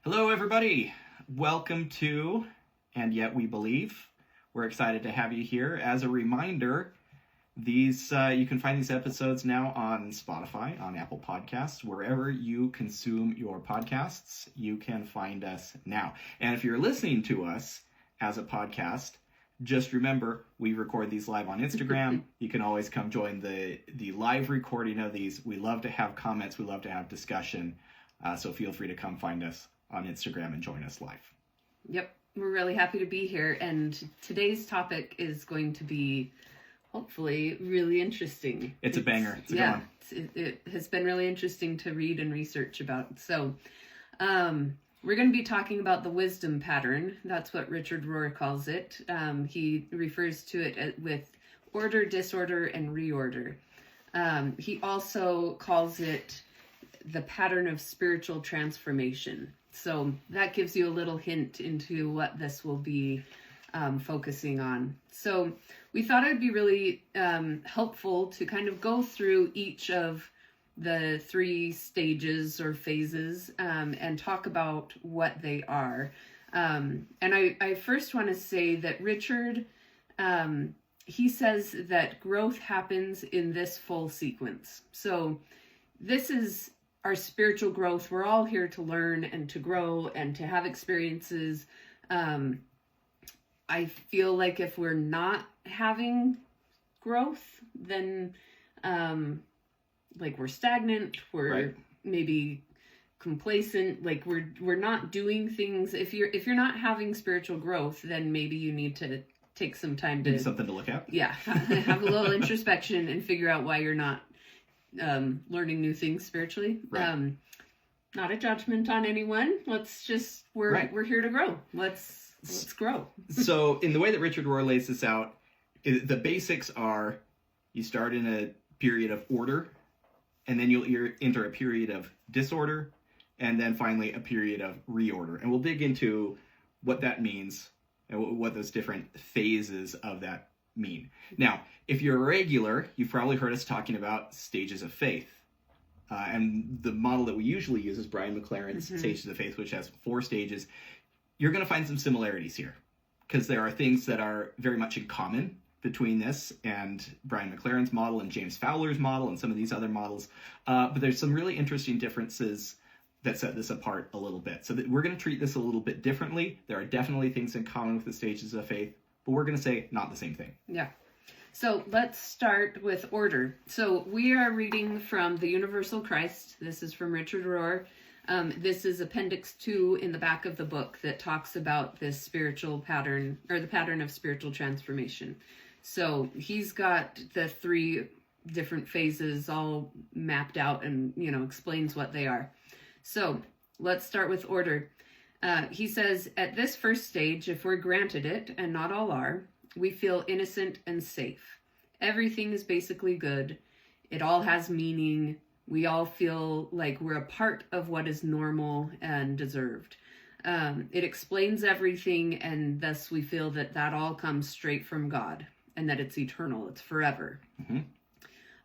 Hello, everybody. Welcome to And Yet We Believe. We're excited to have you here. As a reminder, these you can find these episodes now on Spotify, on Apple Podcasts, wherever you consume your podcasts, you can find us now. And if you're listening to us as a podcast, just remember, we record these live on Instagram. You can always come join the live recording of these. We love to have comments. We love to have discussion. So feel free to come find us on Instagram and join us live. Yep, we're really happy to be here. And today's topic is going to be, hopefully, really interesting. It's a banger. It's a good one. It has been really interesting to read and research about. So, we're going to be talking about the wisdom pattern. That's what Richard Rohr calls it. He refers to it with order, disorder, and reorder. He also calls it the pattern of spiritual transformation. So that gives you a little hint into what this will be focusing on. So we thought it would be really helpful to kind of go through each of the three stages or phases and talk about what they are. And I first want to say that Richard, he says that growth happens in this full sequence. So this is our spiritual growth. We're all here to learn and to grow and to have experiences. I feel like if we're not having growth, then like we're stagnant, we're maybe complacent, like we're not doing things. If you're not having spiritual growth, then maybe you need to take some time to something to look at. Yeah, have a little introspection and figure out why you're not learning new things spiritually. Right. Not a judgment on anyone. Let's just we're here to grow. Let's grow. So in the way that Richard Rohr lays this out, the basics are you start in a period of order, and then you'll enter a period of disorder, and then finally a period of reorder. And we'll dig into what that means and what those different phases of that mean. Now, if you're a regular, you've probably heard us talking about stages of faith. And the model that we usually use is Brian McLaren's Stages of Faith, which has 4 stages. You're going to find some similarities here because there are things that are very much in common between this and Brian McLaren's model and James Fowler's model and some of these other models. But there's some really interesting differences that set this apart a little bit. So that we're going to treat this a little bit differently. There are definitely things in common with the stages of faith, but we're going to say not the same thing. Yeah. So let's start with order. So we are reading from The Universal Christ. This is from Richard Rohr. This is Appendix 2 in the back of the book that talks about this spiritual pattern, or the pattern of spiritual transformation. So he's got the 3 different phases all mapped out and, explains what they are. So let's start with order. He says, at this first stage, if we're granted it, and not all are, we feel innocent and safe. Everything is basically good. It all has meaning. We all feel like we're a part of what is normal and deserved. It explains everything, and thus we feel that all comes straight from God, and that it's eternal, it's forever.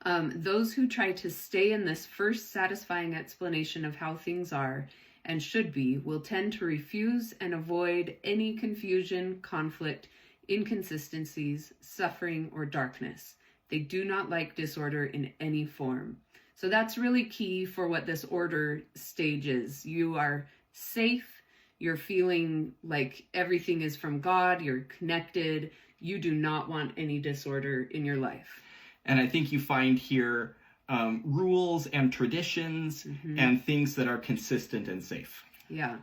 Those who try to stay in this first satisfying explanation of how things are and should be will tend to refuse and avoid any confusion, conflict, inconsistencies, suffering, or darkness. They do not like disorder in any form. So that's really key for what this order stage is. You are safe. You're feeling like everything is from God. You're connected. You do not want any disorder in your life. And I think you find here rules and traditions and things that are consistent and safe. Yeah.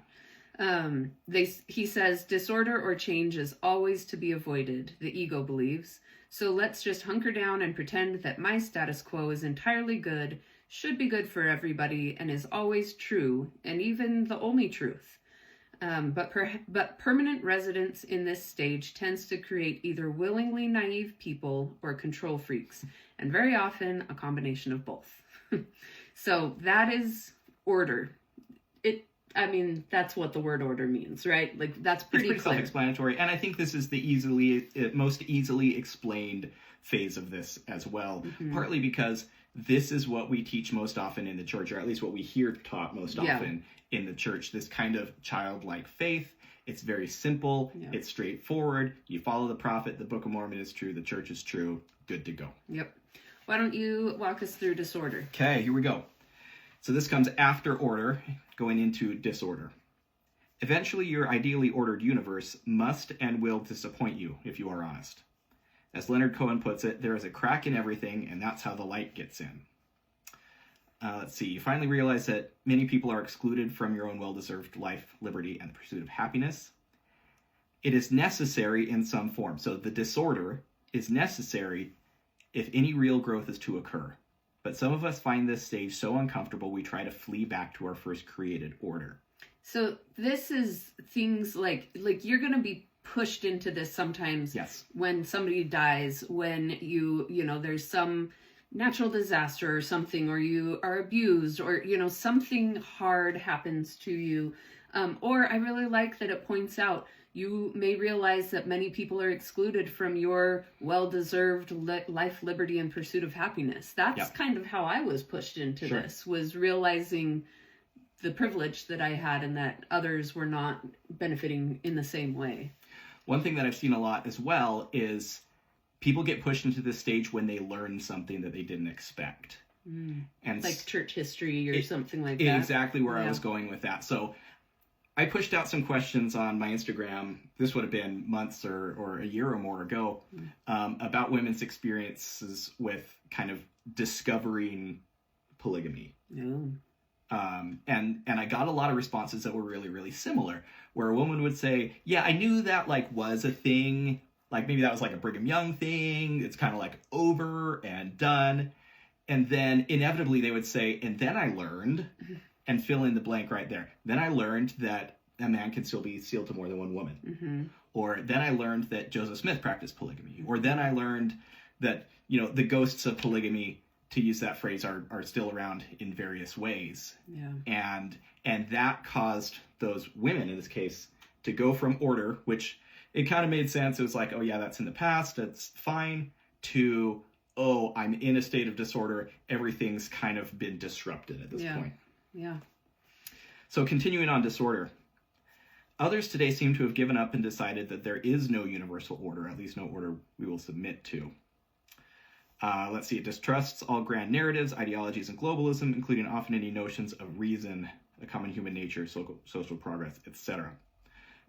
He says, disorder or change is always to be avoided, the ego believes. So let's just hunker down and pretend that my status quo is entirely good, should be good for everybody, and is always true, and even the only truth. But permanent residence in this stage tends to create either willingly naive people or control freaks, and very often a combination of both. So that is order. That's what the word order means, right? Like that's pretty clear. Self-explanatory. And I think this is the most easily explained phase of this as well. Partly because this is what we teach most often in the church, or at least what we hear taught most often in the church, this kind of childlike faith. It's very simple. Yeah. It's straightforward. You follow the prophet. The Book of Mormon is true. The church is true. Good to go. Yep. Why don't you walk us through disorder? Okay, here we go. So this comes after order, going into disorder. Eventually, your ideally ordered universe must and will disappoint you, if you are honest. As Leonard Cohen puts it, there is a crack in everything, and that's how the light gets in. Let's see. You finally realize that many people are excluded from your own well-deserved life, liberty, and the pursuit of happiness. It is necessary in some form. So the disorder is necessary if any real growth is to occur. But some of us find this stage so uncomfortable we try to flee back to our first created order. So this is things like you're going to be pushed into this sometimes. Yes. When somebody dies, when there's some natural disaster or something, or you are abused, or something hard happens to you, or I really like that it points out you may realize that many people are excluded from your well-deserved life, liberty, and pursuit of happiness. That's kind of how I was pushed into this, was realizing the privilege that I had and that others were not benefiting in the same way. One thing that I've seen a lot as well is people get pushed into this stage when they learn something that they didn't expect. And like church history or something like that. Exactly where I was going with that. So I pushed out some questions on my Instagram, this would have been months or a year or more ago, about women's experiences with kind of discovering polygamy. And I got a lot of responses that were really, really similar, where a woman would say, yeah, I knew that was a thing. Maybe that was a Brigham Young thing. It's kind of over and done. And then inevitably they would say, and then I learned, and fill in the blank right there. Then I learned that a man can still be sealed to more than one woman. Or then I learned that Joseph Smith practiced polygamy. Or then I learned that, the ghosts of polygamy, to use that phrase, are still around in various ways. And that caused those women, in this case, to go from order, which it kind of made sense. It was oh yeah, that's in the past, that's fine, to, oh, I'm in a state of disorder. Everything's kind of been disrupted at this point. So continuing on disorder. Others today seem to have given up and decided that there is no universal order, at least no order we will submit to. Let's see, it distrusts all grand narratives, ideologies, and globalism, including often any notions of reason, the common human nature, social progress, etc.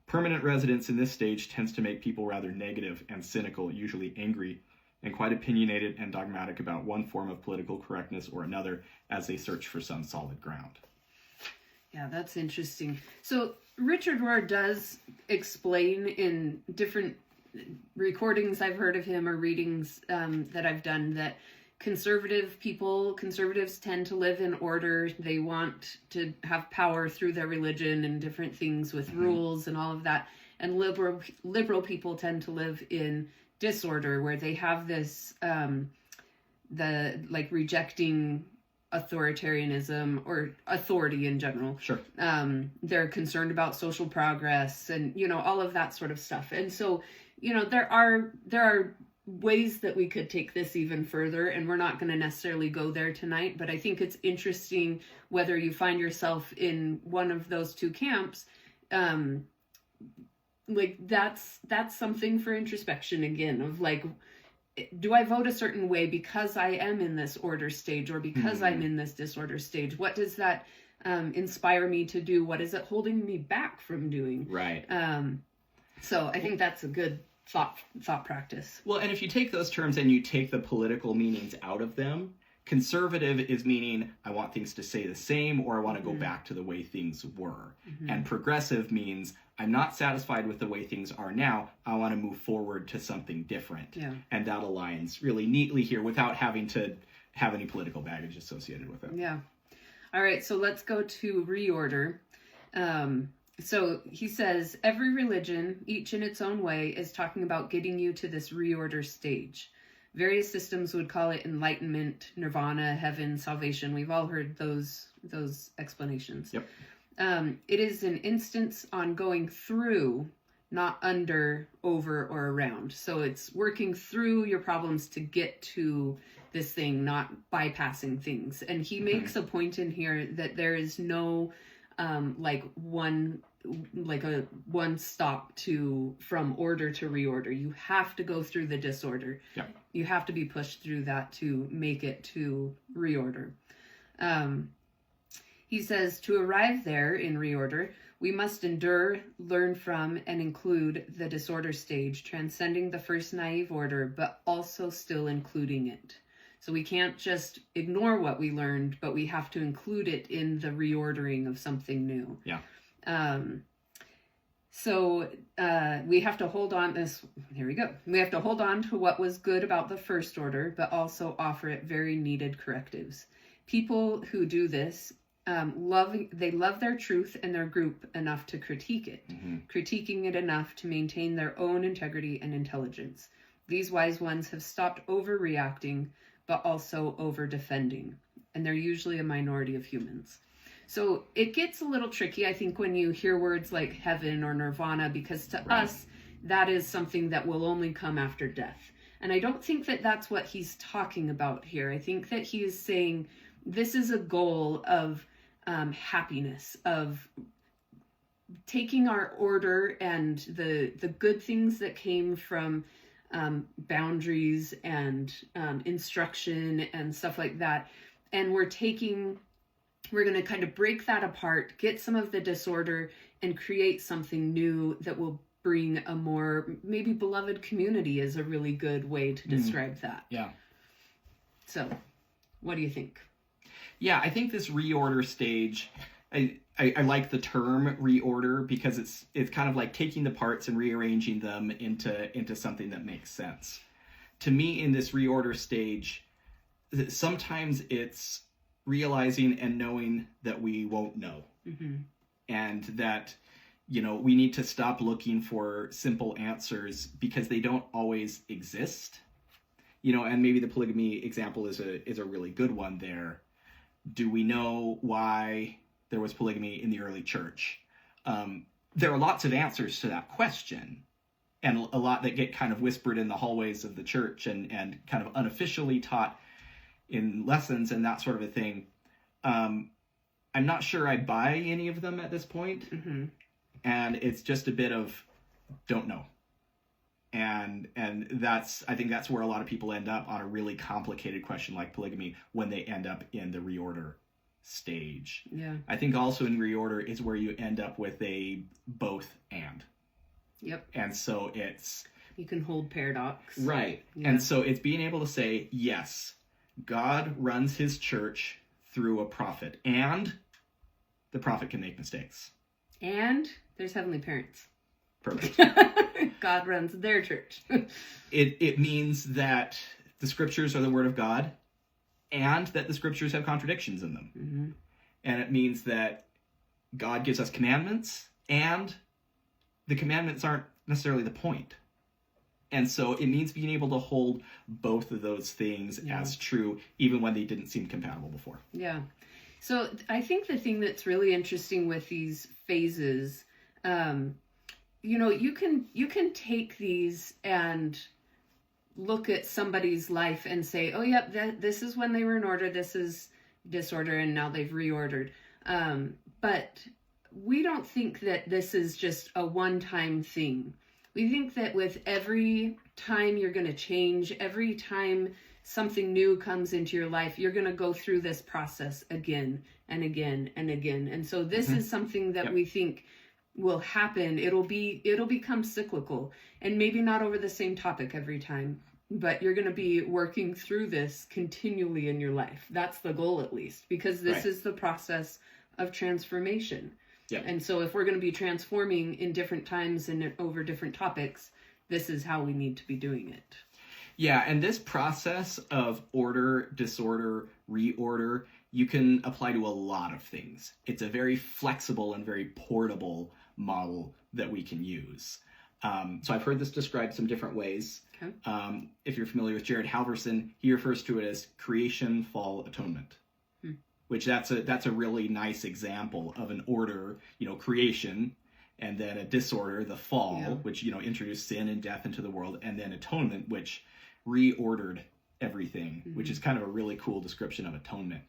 Permanent residence in this stage tends to make people rather negative and cynical, usually angry, and quite opinionated and dogmatic about one form of political correctness or another as they search for some solid ground. Yeah, that's interesting. So Richard Rohr does explain in different recordings I've heard of him or readings that I've done that conservatives tend to live in order. They want to have power through their religion and different things with rules and all of that. And liberal people tend to live in disorder, where they have this rejecting authoritarianism or authority in general. Sure. They're concerned about social progress and all of that sort of stuff. And so there are ways that we could take this even further, and we're not going to necessarily go there tonight, but I think it's interesting whether you find yourself in one of those two camps. That's something for introspection again, of do I vote a certain way because I am in this order stage, or because I'm in this disorder stage? What does that inspire me to do? What is it holding me back from doing? Right. So I think that's a good thought practice. Well, and if you take those terms and you take the political meanings out of them, conservative is meaning I want things to stay the same, or I want to go back to the way things were. And progressive means I'm not satisfied with the way things are now. I want to move forward to something different. Yeah. And that aligns really neatly here without having to have any political baggage associated with it. Yeah. All right, so let's go to Reorder. So he says, every religion, each in its own way, is talking about getting you to this reorder stage. Various systems would call it enlightenment, nirvana, heaven, salvation. We've all heard those explanations. Yep. It is an instance on going through, not under, over, or around. So it's working through your problems to get to this thing, not bypassing things. And he makes a point in here that there is no one stop from order to reorder. You have to go through the disorder. Yeah. You have to be pushed through that to make it to reorder. He says, to arrive there in reorder, we must endure, learn from, and include the disorder stage, transcending the first naive order, but also still including it. So we can't just ignore what we learned, but we have to include it in the reordering of something new. Yeah. We have to hold on here we go. We have to hold on to what was good about the first order, but also offer it very needed correctives. People who do this, they love their truth and their group enough to critique it, critiquing it enough to maintain their own integrity and intelligence. These wise ones have stopped overreacting, but also over-defending, and they're usually a minority of humans. So it gets a little tricky, I think, when you hear words like heaven or nirvana, because to us, that is something that will only come after death. And I don't think that that's what he's talking about here. I think that he is saying this is a goal of happiness, of taking our order and the good things that came from boundaries and instruction and stuff like that. And we're going to kind of break that apart, get some of the disorder, and create something new that will bring a more maybe beloved community is a really good way to describe that. Yeah. So, what do you think? Yeah, I think this reorder stage, I like the term reorder because it's kind of like taking the parts and rearranging them into something that makes sense. To me, in this reorder stage, sometimes it's realizing and knowing that we won't know. And that, we need to stop looking for simple answers because they don't always exist. And maybe the polygamy example is a really good one there. Do we know why there was polygamy in the early church? There are lots of answers to that question, and a lot that get kind of whispered in the hallways of the church and kind of unofficially taught in lessons and that sort of a thing. I'm not sure I buy any of them at this point. And it's just a bit of don't know. And I think that's where a lot of people end up on a really complicated question like polygamy when they end up in the reorder stage. Yeah. I think also in reorder is where you end up with a both and. Yep. And so you can hold paradox. Right. Yeah. And so it's being able to say, yes, God runs his church through a prophet, and the prophet can make mistakes. And there's heavenly parents. Perfect. God runs their church. It means that the scriptures are the word of God, and that the scriptures have contradictions in them. And it means that God gives us commandments, and the commandments aren't necessarily the point. And so it means being able to hold both of those things as true, even when they didn't seem compatible before. Yeah. So I think the thing that's really interesting with these phases, you can take these and look at somebody's life and say, oh, yep, this is when they were in order, this is disorder, and now they've reordered. But we don't think that this is just a one-time thing. We think that with every time you're going to change, every time something new comes into your life, you're going to go through this process again and again and again. And so this is something that we think will happen. It'll become cyclical, and maybe not over the same topic every time, but you're going to be working through this continually in your life. That's the goal, at least, because this is the process of transformation. Yep. And so if we're going to be transforming in different times and over different topics, this is how we need to be doing it. Yeah, and this process of order, disorder, reorder, you can apply to a lot of things. It's a very flexible and very portable model that we can use. So I've heard this described some different ways. Okay. If you're familiar with Jared Halverson, he refers to it as creation, fall, atonement. Which that's a really nice example of an order, creation, and then a disorder, the fall, which, introduced sin and death into the world, and then atonement, which reordered everything, which is kind of a really cool description of atonement.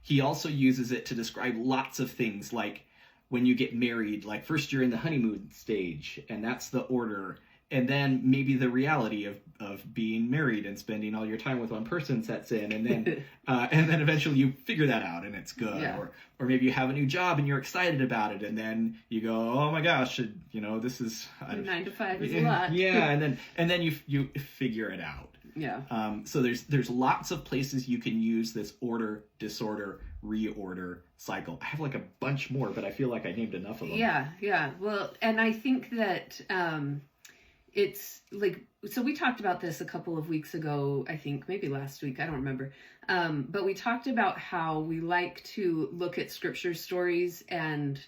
He also uses it to describe lots of things, like when you get married, like first you're in the honeymoon stage, and that's the order. And then maybe the reality of being married and spending all your time with one person sets in, and then eventually you figure that out and it's good. Yeah. Or maybe you have a new job and you're excited about it, and then you go, oh my gosh, this is 9 to 5 is a lot. Yeah, and then you figure it out. Yeah. So there's lots of places you can use this order, disorder, reorder cycle. I have like a bunch more, but I feel like I named enough of them. Yeah. Well, and I think that it's like, so we talked about this a couple of weeks ago, I think maybe last week, I don't remember. But we talked about how we like to look at scripture stories and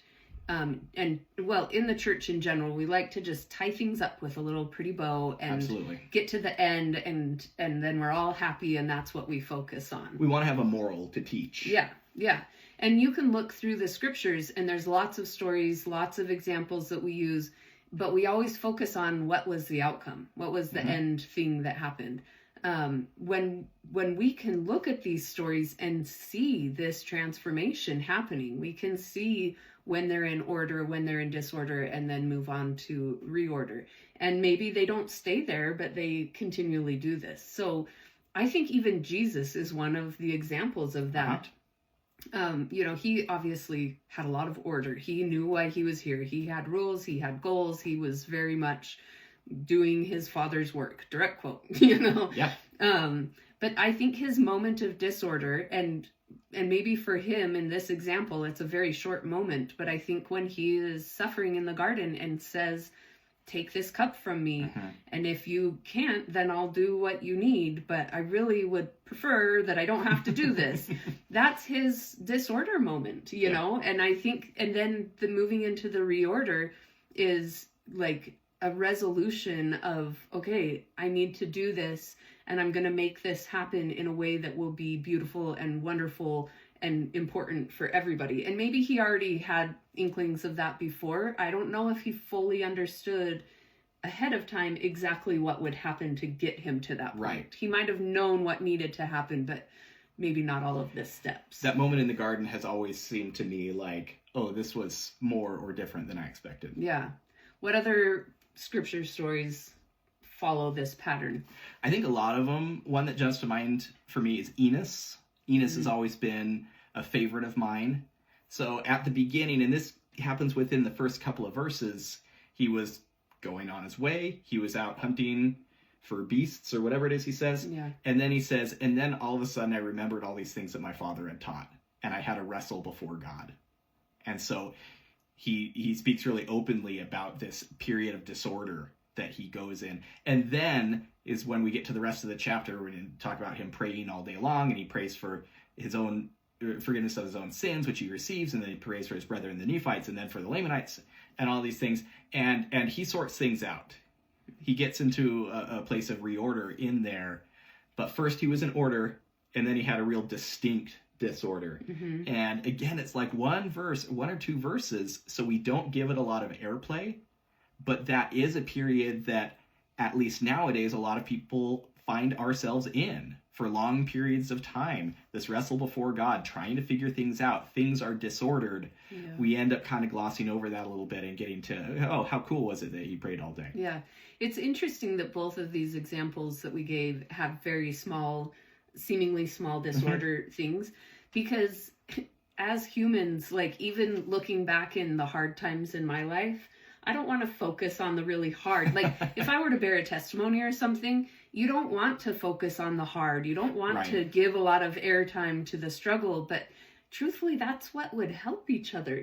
well, in the church in general, we like to just tie things up with a little pretty bow and Absolutely. Get to the end, and then we're all happy, and that's what we focus on. We want to have a moral to teach. Yeah. And you can look through the scriptures, and there's lots of stories, lots of examples that we use, but we always focus on what was the outcome, what was the end thing that happened. When we can look at these stories and see this transformation happening, we can see when they're in order, when they're in disorder, and then move on to reorder. And maybe they don't stay there, but they continually do this. So I think even Jesus is one of the examples of that. He obviously had a lot of order. He knew why he was here. He had rules, he had goals. He was very much doing his Father's work, direct quote, Yeah. But I think his moment of disorder, and maybe for him in this example, it's a very short moment, but I think when he is suffering in the garden and says, take this cup from me, and if you can't, then I'll do what you need, but I really would prefer that I don't have to do this. That's his disorder moment, you know? And I think, and then the moving into the reorder is like a resolution of, okay, I need to do this, and I'm going to make this happen in a way that will be beautiful and wonderful and important for everybody. And maybe he already had inklings of that before. I don't know if he fully understood ahead of time exactly what would happen to get him to that point. Right. He might have known what needed to happen, but maybe not all of the steps. That moment in the garden has always seemed to me like, oh, this was more or different than I expected. Yeah. What other scripture stories follow this pattern? I think a lot of them, one that jumps to mind for me is Enos. Enos has always been a favorite of mine. So at the beginning, and this happens within the first couple of verses, he was going on his way. He was out hunting for beasts or whatever it is he says. Yeah. And then he says, and then all of a sudden I remembered all these things that my father had taught, and I had to wrestle before God. And so he speaks really openly about this period of disorder that he goes in. And then is when we get to the rest of the chapter, we're going to talk about him praying all day long, and he prays for his own forgiveness of his own sins, which he receives, and then he prays for his brethren, the Nephites, and then for the Lamanites, and all these things. And he sorts things out. He gets into a place of reorder in there. But first he was in order, and then he had a real distinct disorder. And again, it's like one or two verses, so we don't give it a lot of airplay. But that is a period that, at least nowadays, a lot of people find ourselves in for long periods of time. This wrestle before God, trying to figure things out. Things are disordered. Yeah. We end up kind of glossing over that a little bit and getting to, oh, how cool was it that he prayed all day? Yeah. It's interesting that both of these examples that we gave have very small, seemingly small disorder things, because as humans, like even looking back in the hard times in my life, I don't want to focus on the really hard. Like if I were to bear a testimony or something, you don't want to focus on the hard. You don't want to give a lot of airtime to the struggle. But truthfully, that's what would help each other.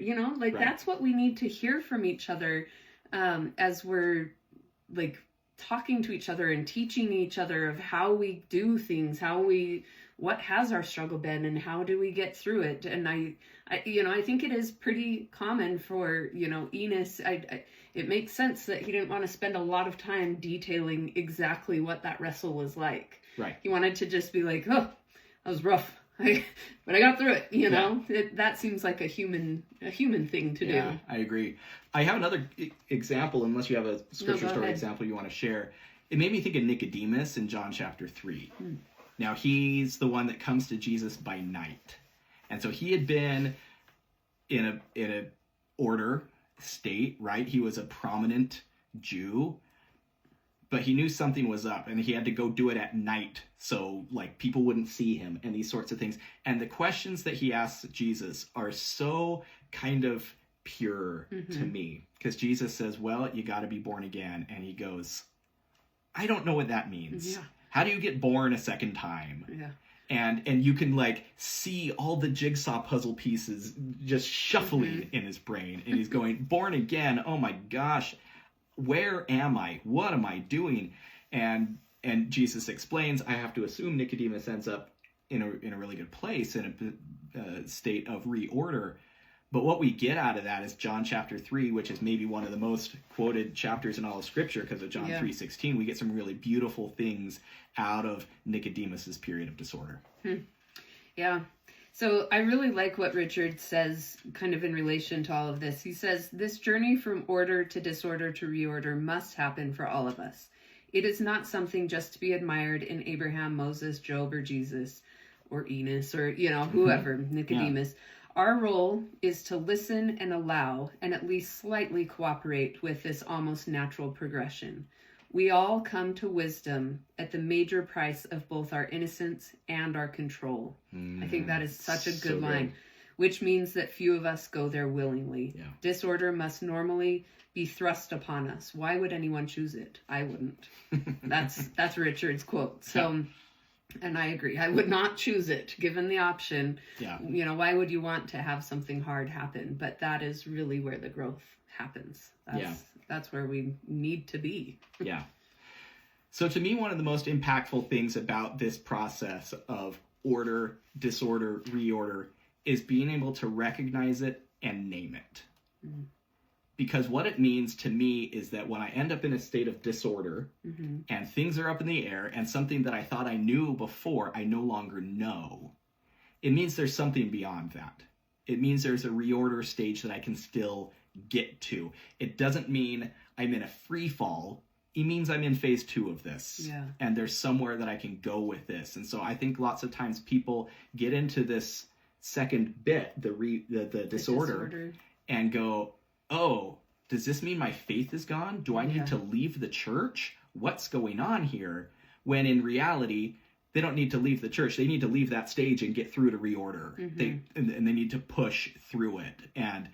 That's what we need to hear from each other as we're like talking to each other and teaching each other of how we do things, what has our struggle been, and how do we get through it. And I think it is pretty common for, Enos. It makes sense that he didn't want to spend a lot of time detailing exactly what that wrestle was like. Right. He wanted to just be like, oh, that was rough, but I got through it. Know, that seems like a human thing to do. Yeah, I agree. I have another example, unless you have a scripture story ahead. Example you want to share. it made me think of Nicodemus in John chapter 3. Now, he's the one that comes to Jesus by night. And so he had been in a order state, right? He was a prominent Jew, but he knew something was up, and he had to go do it at night so like people wouldn't see him and these sorts of things. And the questions that he asks Jesus are so kind of pure to me, because Jesus says, well, you got to be born again. And he goes, I don't know what that means. Yeah. How do you get born a second time? Yeah. And you can like see all the jigsaw puzzle pieces just shuffling in his brain. And he's going, born again. Oh my gosh. Where am I? What am I doing? And Jesus explains, I have to assume Nicodemus ends up in a really good place, in a state of reorder. But what we get out of that is John chapter 3, which is maybe one of the most quoted chapters in all of Scripture because of John 3:16. We get some really beautiful things out of Nicodemus's period of disorder. Yeah. So I really like what Richard says kind of in relation to all of this. He says, this journey from order to disorder to reorder must happen for all of us. It is not something just to be admired in Abraham, Moses, Job, or Jesus, or Enos, or, whoever, Nicodemus. Yeah. Our role is to listen and allow, and at least slightly cooperate with this almost natural progression. We all come to wisdom at the major price of both our innocence and our control. I think that is such a good line, which means that few of us go there willingly. Yeah. Disorder must normally be thrust upon us. Why would anyone choose it? I wouldn't. That's Richard's quote. So, and I agree. I would not choose it, given the option. Yeah. Why would you want to have something hard happen? But that is really where the growth happens. That's where we need to be. Yeah. So to me, one of the most impactful things about this process of order, disorder, reorder is being able to recognize it and name it. Because what it means to me is that when I end up in a state of disorder and things are up in the air and something that I thought I knew before, I no longer know, it means there's something beyond that. It means there's a reorder stage that I can still get to. It doesn't mean I'm in a free fall. It means I'm in phase 2 of this. Yeah. And there's somewhere that I can go with this. And so I think lots of times people get into this second bit, the disorder, and go, oh, does this mean my faith is gone? Do I need to leave the church? What's going on here? When in reality, they don't need to leave the church. They need to leave that stage and get through to reorder. And they need to push through it. And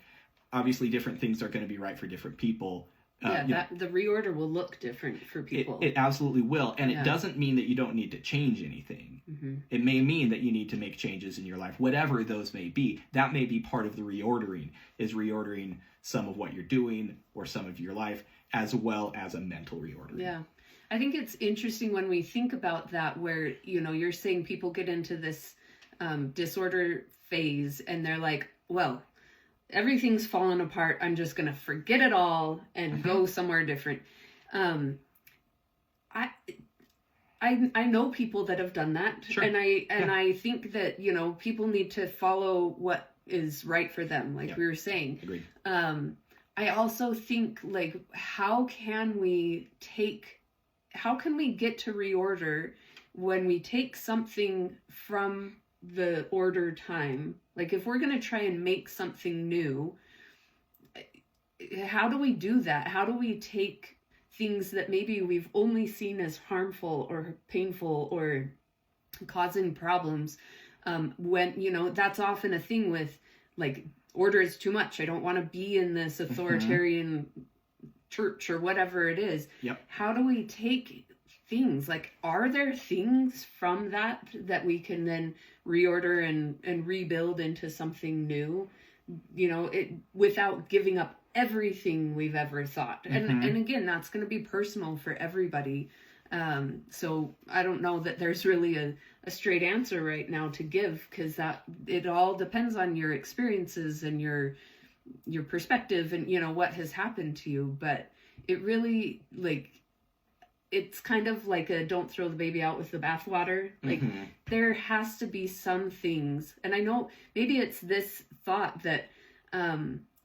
obviously different things are going to be right for different people. The reorder will look different for people. It absolutely will. And it doesn't mean that you don't need to change anything. It may mean that you need to make changes in your life, whatever those may be. That may be part of the reordering, is reordering some of what you're doing or some of your life, as well as a mental reordering. Yeah. I think it's interesting when we think about that, where, you're saying people get into this disorder phase and they're like, well, everything's fallen apart. I'm just going to forget it all and go somewhere different. I know people that have done that. Sure. And I think that, people need to follow what is right for them, like we were saying. Agreed. I also think, like, how can we get to reorder when we take something from the order time? Like, if we're going to try and make something new, how do we do that? How do we take things that maybe we've only seen as harmful or painful or causing problems, when, that's often a thing with, like, order is too much. I don't want to be in this authoritarian church or whatever it is. Yep. How do we take things, like, are there things from that we can then reorder and rebuild into something new, without giving up everything we've ever thought? And again, that's going to be personal for everybody. So I don't know that there's really a straight answer right now to give, because that it all depends on your experiences and your perspective and what has happened to you. But it really, like, it's kind of like a don't throw the baby out with the bathwater. Like, there has to be some things, and I know maybe it's this thought that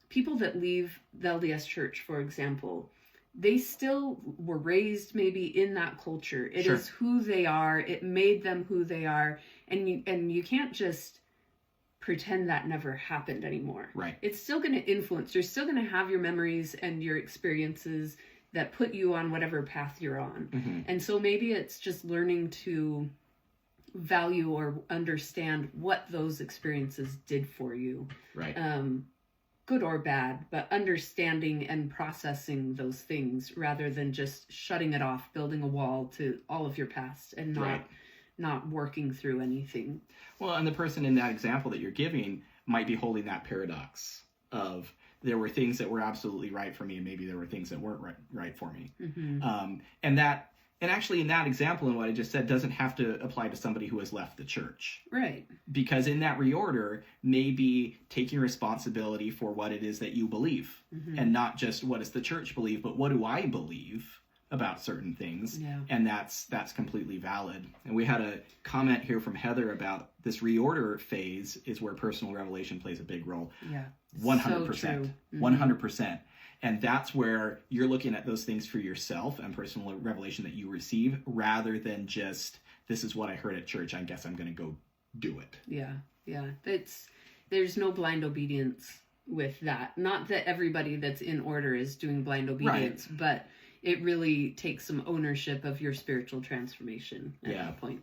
people that leave the LDS church, for example, they still were raised maybe in that culture. It Sure. is who they are. It made them who they are. And you can't just pretend that never happened anymore. Right. It's still going to influence. You're still going to have your memories and your experiences that put you on whatever path you're on. Mm-hmm. And so maybe it's just learning to value or understand what those experiences did for you. Right. Good or bad, but understanding and processing those things rather than just shutting it off, building a wall to all of your past and not working through anything. Well, and the person in that example that you're giving might be holding that paradox of there were things that were absolutely right for me, and maybe there were things that weren't right for me. Mm-hmm. And actually, in that example, and what I just said, doesn't have to apply to somebody who has left the church. Right. Because in that reorder, maybe taking responsibility for what it is that you believe, Mm-hmm. and not just what does the church believe, but what do I believe about certain things. Yeah. And that's completely valid. And we had a comment here from Heather about this reorder phase is where personal revelation plays a big role. Yeah. 100%. So true. 100%. And that's where you're looking at those things for yourself and personal revelation that you receive, rather than just, this is what I heard at church, I guess I'm going to go do it. Yeah. Yeah. There's no blind obedience with that. Not that everybody that's in order is doing blind obedience, but it really takes some ownership of your spiritual transformation at that point.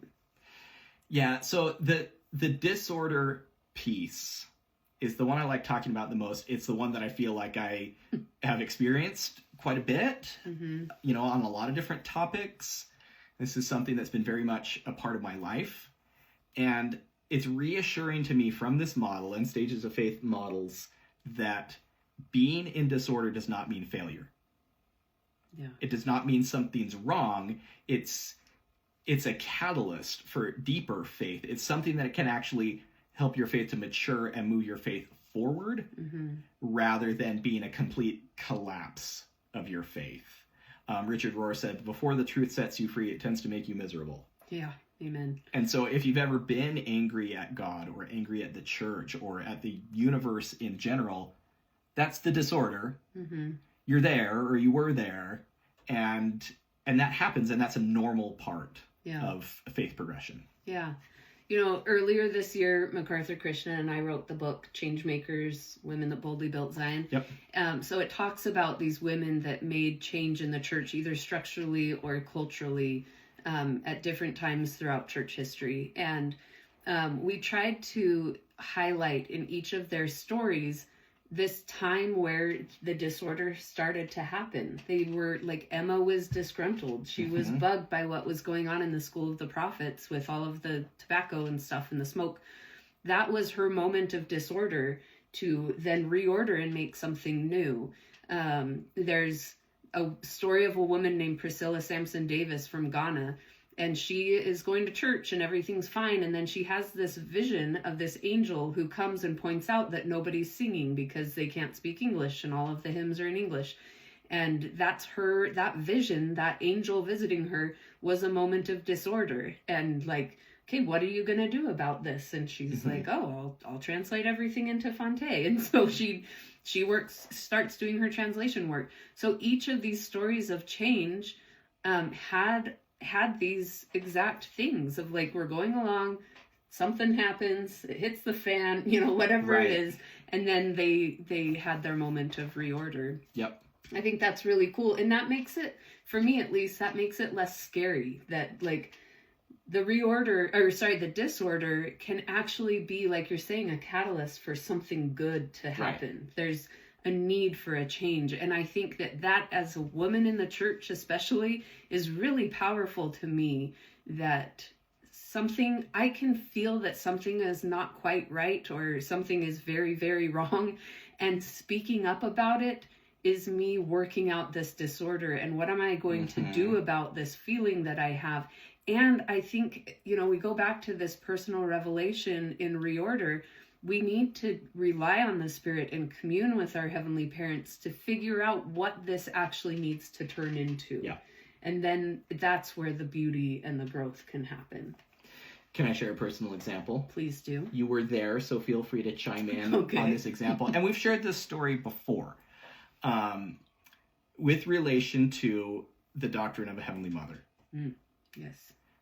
Yeah. So the disorder piece is the one I like talking about the most. It's the one that I feel like I have experienced quite a bit, Mm-hmm. On a lot of different topics. This is something that's been very much a part of my life. And it's reassuring to me from this model and Stages of Faith models that being in disorder does not mean failure. Yeah. It does not mean something's wrong. It's a catalyst for deeper faith. It's something that can actually help your faith to mature and move your faith forward, rather than being a complete collapse of your faith. Richard Rohr said, before the truth sets you free, it tends to make you miserable. Yeah. Amen. And so if you've ever been angry at God or angry at the church or at the universe in general, that's the disorder. Mm-hmm. You're there, or you were there, and that happens, and that's a normal part of faith progression. Yeah. Earlier this year, MacArthur Krishna and I wrote the book Changemakers, Women That Boldly Built Zion. Yep. So it talks about these women that made change in the church, either structurally or culturally, at different times throughout church history. And we tried to highlight in each of their stories this time where the disorder started to happen. They were like, Emma was disgruntled. She was bugged by what was going on in the school of the prophets with all of the tobacco and stuff and the smoke. That was her moment of disorder to then reorder and make something new. There's a story of a woman named Priscilla Sampson Davis from Ghana, and she is going to church and everything's fine. And then she has this vision of this angel who comes and points out that nobody's singing because they can't speak English and all of the hymns are in English. And that's that vision, that angel visiting her, was a moment of disorder. And like, okay, what are you going to do about this? And she's like, oh, I'll translate everything into Fonte. And so she starts doing her translation work. So each of these stories of change had these exact things of like, we're going along, something happens, it hits the fan, whatever it is, and then they had their moment of reorder. Yep. I think that's really cool, and that makes it, for me at least, that makes it less scary, that like the disorder can actually be, like you're saying, a catalyst for something good to happen. There's a need for a change. And I think that as a woman in the church especially is really powerful to me, that I can feel that something is not quite right or something is very, very wrong. And speaking up about it is me working out this disorder. And what am I going to do about this feeling that I have? And I think, we go back to this personal revelation in Reorder. We need to rely on the Spirit and commune with our heavenly parents to figure out what this actually needs to turn into. Yeah. And then that's where the beauty and the growth can happen. Can I share a personal example? Please do. You were there, so feel free to chime in on this example. And we've shared this story before. with relation to the doctrine of a Heavenly Mother. Yes.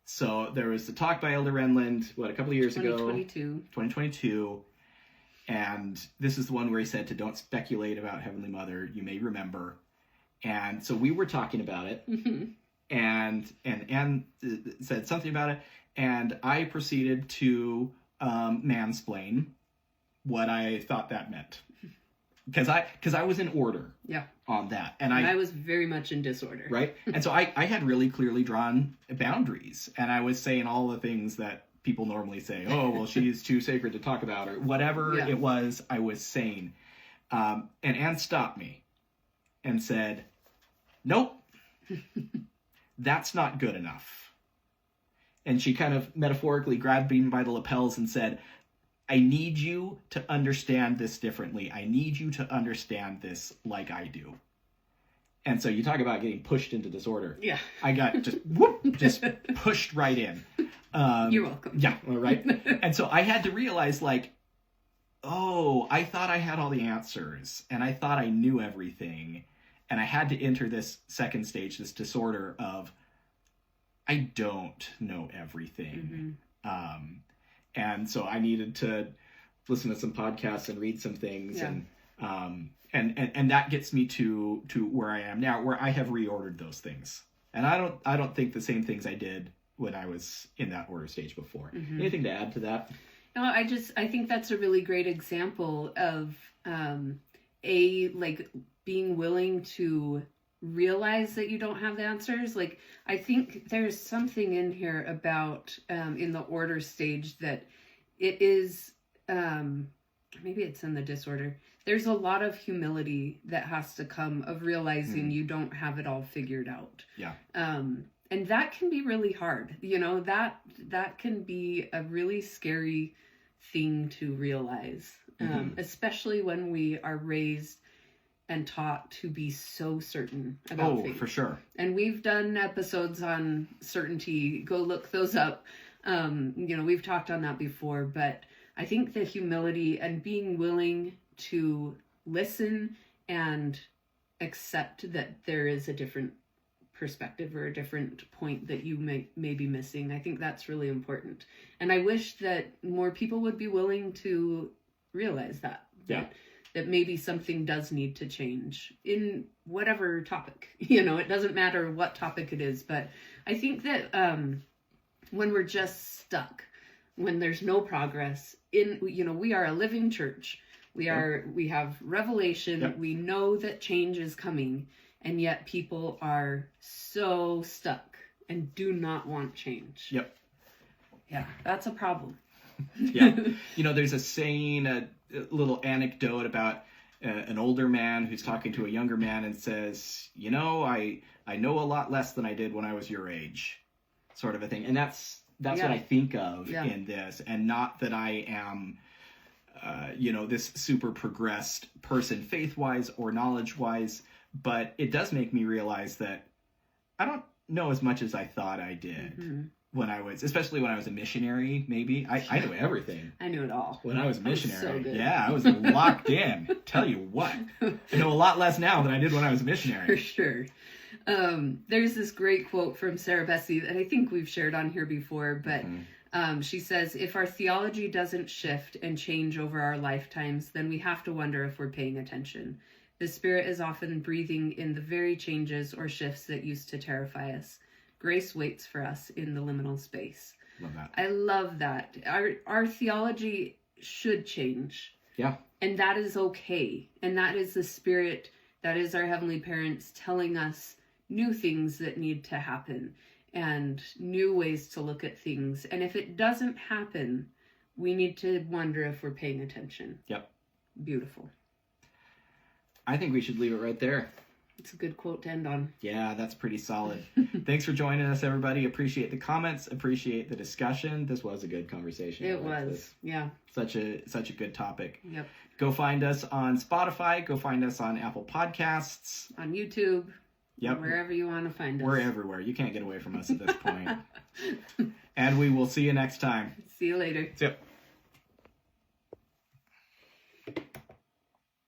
So there was the talk by Elder Renland, a couple of years ago? 2022. And this is the one where he said to don't speculate about Heavenly Mother, you may remember. And so we were talking about it, and Anne said something about it, and I proceeded to mansplain what I thought that meant. Because I was in order on that. And I was very much in disorder. Right? And so I had really clearly drawn boundaries. And I was saying all the things that people normally say. Oh, well, she's too sacred to talk about. Or whatever it was I was saying. And Anne stopped me and said, nope, that's not good enough. And she kind of metaphorically grabbed me by the lapels and said, I need you to understand this differently. I need you to understand this like I do. And so you talk about getting pushed into disorder. Yeah. I got just pushed right in. You're welcome. Yeah, right. And so I had to realize, like, oh, I thought I had all the answers, and I thought I knew everything. And I had to enter this second stage, this disorder of, I don't know everything. And so I needed to listen to some podcasts and read some things, and that gets me to where I am now, where I have reordered those things. And I don't think the same things I did when I was in that order stage before. Anything to add to that? No, I think that's a really great example of being willing to realize that you don't have the answers. Like, I think there's something in here about in the order stage that it is maybe it's in the disorder. There's a lot of humility that has to come of realizing you don't have it all figured out. Yeah. And that can be really hard. You know, that can be a really scary thing to realize, especially when we are raised and taught to be so certain about things. For sure. And we've done episodes on certainty. Go look those up. We've talked on that before, but I think the humility and being willing to listen and accept that there is a different perspective or a different point that you may be missing. I think that's really important. And I wish that more people would be willing to realize that. Yeah. That maybe something does need to change in whatever topic. It doesn't matter what topic it is, but I think that when we're just stuck, when there's no progress we are a living church. We have revelation. Yep. We know that change is coming, and yet people are so stuck and do not want change. Yep. Yeah, that's a problem. Yeah. There's a saying, a little anecdote about an older man who's talking to a younger man and says, I know a lot less than I did when I was your age, sort of a thing. And that's what I think of in this, and not that I am, this super progressed person faith-wise or knowledge-wise, but it does make me realize that I don't know as much as I thought I did. Especially when I was a missionary, maybe. I knew everything. I knew it all. When I was a missionary. So good. Yeah, I was locked in. Tell you what. I know a lot less now than I did when I was a missionary. For sure. There's this great quote from Sarah Bessey that I think we've shared on here before, but she says, if our theology doesn't shift and change over our lifetimes, then we have to wonder if we're paying attention. The Spirit is often breathing in the very changes or shifts that used to terrify us. Grace waits for us in the liminal space. Love that. I love that. Our theology should change. Yeah. And that is okay. And that is the Spirit, that is our Heavenly Parents telling us new things that need to happen and new ways to look at things. And if it doesn't happen, we need to wonder if we're paying attention. Yep. Beautiful. I think we should leave it right there. It's a good quote to end on. Yeah, that's pretty solid. Thanks for joining us, everybody. Appreciate the comments. Appreciate the discussion. This was a good conversation. It was. Yeah. Such a good topic. Yep. Go find us on Spotify. Go find us on Apple Podcasts. On YouTube. Yep. Wherever you want to find us. We're everywhere. You can't get away from us at this point. And we will see you next time. See you later. Yep.